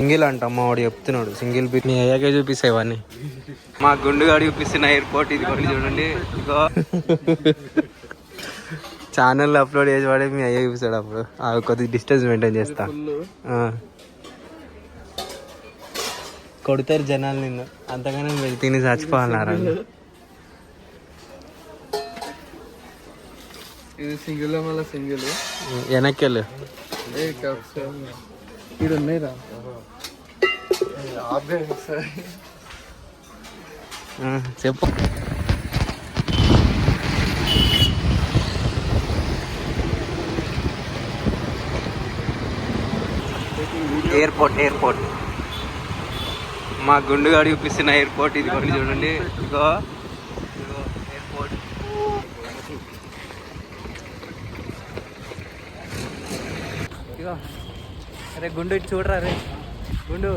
single అంట అమ్మ వాడు చెప్తున్నాడు సింగిల్ మీ అయ్యాకే చూపిస్తాయి ఇవన్నీ మా గుండుగాడు చూపిస్తున్న ఎయిర్పోర్ట్ ఇది కొన్ని చూడండి ఇగో ఛానల్లో అప్లోడ్ చేసి వాడే మీ అయ్యా చూపిస్తాడు అప్పుడు కొద్దిగా డిస్టెన్స్ మెయింటైన్ చేస్తా కొడతారు జనాలు నిన్ను అంతగానే వెళ్ళి తిని చచ్చిపోవాలన్నారు ఇది సింగిల్ మళ్ళీ సింగిల్ వెనక్కి వెళ్ళు ఇక్కడ ఉన్నాయిరా చెప్పు ఎయిర్పోర్ట్ మా గుండుగాడు చూపిస్తున్న ఎయిర్పోర్ట్ ఇది కొన్ని చూడండి ఇగో ఎయిర్పోర్ట్ ఇగో అరే గుండు ఇటు చూడరా రే గుండు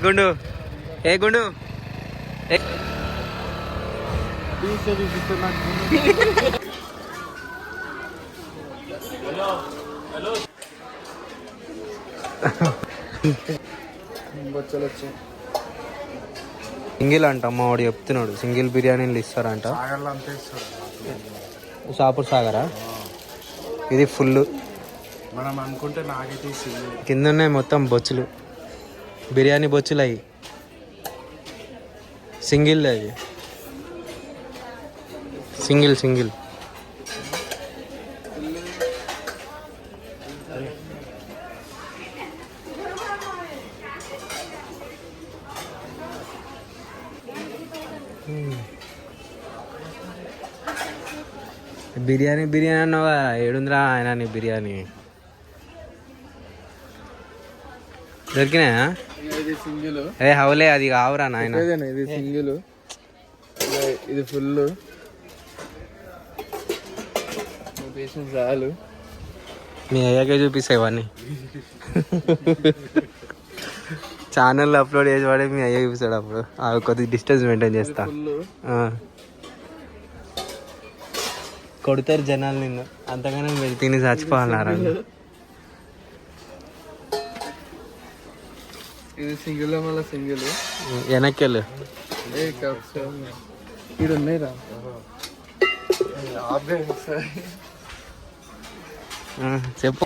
గుండు గుండు సింగిల్ అంట అమ్మ వాడు చెప్తున్నాడు సింగిల్ బిర్యానీలు ఇస్తారంట షాపూర్ సాగరా ఇది ఫుల్ మనం అనుకుంటే నాకైతే కింద ఉన్నాయి మొత్తం బొచ్చులు బిర్యానీ బొచ్చులు అవి సింగిల్ అది సింగిల్ బిర్యానీ అన్నావా ఏడుందిరా ఆయన నీ బిర్యానీ దొరికినాయా సింగిల్ హౌలే అది కావురా నాయన ఇది సింగిల్ ఇది ఫుల్ చాలు మీ అయ్యాకే చూపిస్తాయి ఇవన్నీ ఛానల్లో అప్లోడ్ చేసి వాడే మీ అయ్యా చూపిస్తాడు అప్పుడు కొద్దిగా డిస్టెన్స్ మెయింటైన్ చేస్తా కొడతారు జనాలు నిన్ను అంతగానే వెళ్ళి తిని చచ్చిపోవాలన్నారు ఇది సింగిల్ మళ్ళీ సింగిల్ వెనక్కి వెళ్ళు ఇక్కడ ఉన్నాయిరా చెప్పు